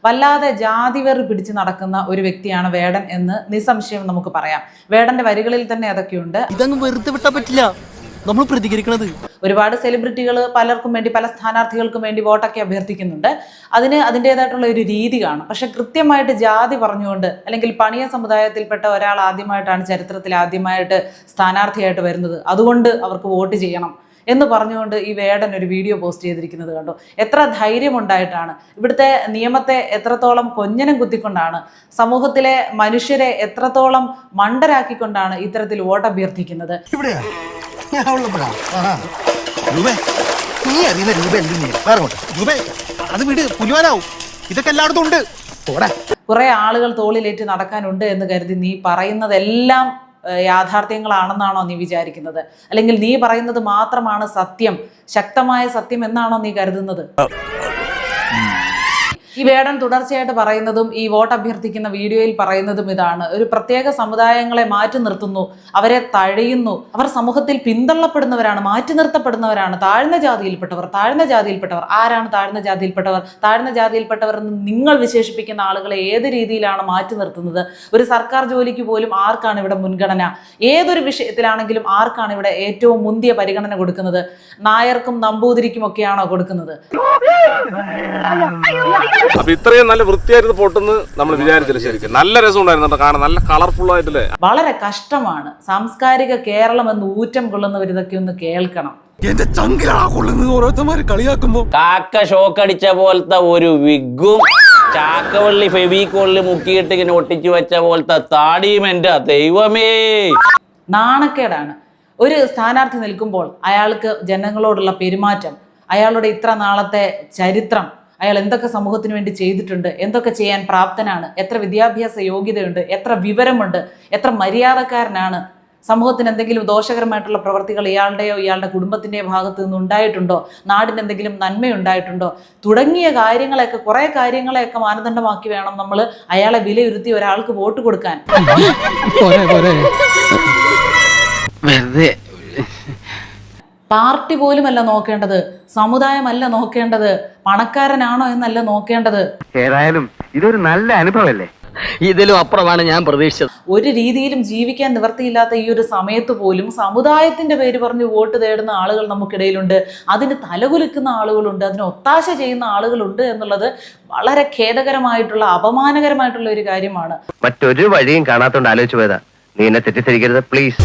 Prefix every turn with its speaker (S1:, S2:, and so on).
S1: വല്ലാതെ ജാതിവെറി പിടിച്ച് നടക്കുന്ന ഒരു വ്യക്തിയാണ് വേടൻ എന്ന് നിസ്സംശയം നമുക്ക് പറയാം. വേടന്റെ വരികളിൽ തന്നെ അതൊക്കെയുണ്ട്.
S2: ഇതങ്ങ് വെറുതെ വിട്ടാ പറ്റില്ല, നമ്മൾ പ്രതികരിക്കണത്.
S1: ഒരുപാട് സെലിബ്രിറ്റികൾ പലർക്കും വേണ്ടി, പല സ്ഥാനാർത്ഥികൾക്കും വേണ്ടി വോട്ടൊക്കെ അഭ്യർത്ഥിക്കുന്നുണ്ട്. അതിന് അതിൻ്റെതായിട്ടുള്ള ഒരു രീതി കാണും. പക്ഷെ കൃത്യമായിട്ട് ജാതി പറഞ്ഞുകൊണ്ട്, അല്ലെങ്കിൽ പണിയ സമുദായത്തിൽപ്പെട്ട ഒരാൾ ആദ്യമായിട്ടാണ് ചരിത്രത്തിൽ ആദ്യമായിട്ട് സ്ഥാനാർത്ഥിയായിട്ട് വരുന്നത്, അതുകൊണ്ട് അവർക്ക് വോട്ട് ചെയ്യണം എന്ന് പറഞ്ഞുകൊണ്ട് ഈ വേടൻ ഒരു വീഡിയോ പോസ്റ്റ് ചെയ്തിരിക്കുന്നത് കണ്ടു. എത്ര ധൈര്യമുണ്ടായിട്ടാണ്, ഇവിടുത്തെ നിയമത്തെ എത്രത്തോളം കൊഞ്ഞനം കുത്തിക്കൊണ്ടാണ്, സമൂഹത്തിലെ മനുഷ്യരെ എത്രത്തോളം മണ്ടരാക്കിക്കൊണ്ടാണ് ഇത്തരത്തിൽ വോട്ട് അഭ്യർത്ഥിക്കുന്നത്. കുറെ ആളുകൾ തോളിലേറ്റ് നടക്കാനുണ്ട് എന്ന് കരുതി നീ പറയുന്നതെല്ലാം യാഥാർത്ഥ്യങ്ങളാണെന്നാണോ നീ വിചാരിക്കുന്നത്? അല്ലെങ്കിൽ നീ പറയുന്നത് മാത്രമാണ് സത്യം, ശക്തമായ സത്യം എന്നാണോ നീ കരുതുന്നത്? ഈ വേടൻ തുടർച്ചയായിട്ട് പറയുന്നതും ഈ വോട്ട് അഭ്യർത്ഥിക്കുന്ന വീഡിയോയിൽ പറയുന്നതും ഇതാണ്: ഒരു പ്രത്യേക സമുദായങ്ങളെ മാറ്റി നിർത്തുന്നു, അവരെ തഴയുന്നു, അവർ സമൂഹത്തിൽ പിന്തള്ളപ്പെടുന്നവരാണ്, മാറ്റി നിർത്തപ്പെടുന്നവരാണ്, താഴ്ന്ന ജാതിയിൽപ്പെട്ടവർ. ആരാണ് താഴ്ന്ന ജാതിയിൽപ്പെട്ടവർ? താഴ്ന്ന ജാതിയിൽപ്പെട്ടവർ എന്ന് നിങ്ങൾ വിശേഷിപ്പിക്കുന്ന ആളുകളെ ഏത് രീതിയിലാണ് മാറ്റി നിർത്തുന്നത്? ഒരു സർക്കാർ ജോലിക്ക് പോലും ആർക്കാണ് ഇവിടെ മുൻഗണന? ഏതൊരു വിഷയത്തിലാണെങ്കിലും ആർക്കാണ് ഇവിടെ ഏറ്റവും മുന്തിയ പരിഗണന കൊടുക്കുന്നത്? നായർക്കും നമ്പൂതിരിക്കും ഒക്കെയാണോ കൊടുക്കുന്നത്?
S3: അപ്പൊ ഇത്രയും നല്ല വൃത്തിയായിട്ട് പൊട്ടുന്ന് നമ്മൾ വിചാരിച്ചില്ല. ശരിക്കും നല്ല രസം ഉണ്ടായിരുന്നു കാണാൻ, നല്ല കളർഫുൾ ആയിട്ടില്ലേ.
S1: വളരെ കഷ്ടമാണ്. സാംസ്കാരിക കേരളം എന്ന് ഊറ്റം കൊള്ളുന്നവർ ഇതൊക്കെ ഒന്ന് കേൾക്കണം.
S2: എന്റെ ഓരോരുത്തന്മാര് കളിയാക്കുമ്പോ
S4: കാക്ക ഷോക്കടിച്ച പോലത്തെ ഒരു വിഗും ചാക്കവള്ളി ഫെവിക്കോളിൽ മുക്കിയിട്ട് ഇങ്ങനെ ഒട്ടിച്ചു വെച്ച പോലത്തെ താടിയും, എന്റെ ദൈവമേ,
S1: നാണക്കേടാണ്. ഒരു സ്ഥാനാർത്ഥി നിൽക്കുമ്പോൾ അയാൾക്ക് ജനങ്ങളോടുള്ള പെരുമാറ്റം, അയാളുടെ ഇത്ര നാളത്തെ ചരിത്രം, അയാൾ എന്തൊക്കെ സമൂഹത്തിന് വേണ്ടി ചെയ്തിട്ടുണ്ട്, എന്തൊക്കെ ചെയ്യാൻ പ്രാപ്തനാണ്, എത്ര വിദ്യാഭ്യാസ യോഗ്യതയുണ്ട്, എത്ര വിവരമുണ്ട്, എത്ര മര്യാദക്കാരനാണ്, സമൂഹത്തിന് എന്തെങ്കിലും ദോഷകരമായിട്ടുള്ള പ്രവർത്തികൾ ഇയാളുടെയോ ഇയാളുടെ കുടുംബത്തിൻ്റെയോ ഭാഗത്തു നിന്ന് ഉണ്ടായിട്ടുണ്ടോ, നാടിന് എന്തെങ്കിലും നന്മയുണ്ടായിട്ടുണ്ടോ, തുടങ്ങിയ കാര്യങ്ങളെയൊക്കെ, കുറേ കാര്യങ്ങളെയൊക്കെ മാനദണ്ഡമാക്കി വേണം നമ്മൾ അയാളെ വിലയിരുത്തി ഒരാൾക്ക് വോട്ട് കൊടുക്കാൻ. പാർട്ടി പോലുമല്ല നോക്കേണ്ടത്, സമുദായമല്ല നോക്കേണ്ടത്, പണക്കാരനാണോ എന്നല്ല നോക്കേണ്ടത്.
S5: ഏതായാലും ഇതൊരു നല്ല അനുഭവമല്ലേ.
S2: ഇതിലും അപ്പുറമാണ് ഞാൻ പ്രതീക്ഷിച്ചത്.
S1: ഒരു രീതിയിലും ജീവിക്കാൻ നിവർത്തിയില്ലാത്ത ഈ ഒരു സമയത്ത് പോലും സമുദായത്തിന്റെ പേര് പറഞ്ഞ് വോട്ട് തേടുന്ന ആളുകൾ നമുക്കിടയിലുണ്ട്. അതിന് തലകുലുക്കുന്ന ആളുകളുണ്ട്, അതിന് ഒത്താശ ചെയ്യുന്ന ആളുകളുണ്ട് എന്നുള്ളത് വളരെ ഖേദകരമായിട്ടുള്ള, അപമാനകരമായിട്ടുള്ള ഒരു കാര്യമാണ്.
S5: മറ്റൊരു വഴിയും കാണാത്തോണ്ട് ആലോചിച്ചു പോയതാ. നീ എന്നെ തെറ്റിദ്ധരിക്കരുത് പ്ലീസ്.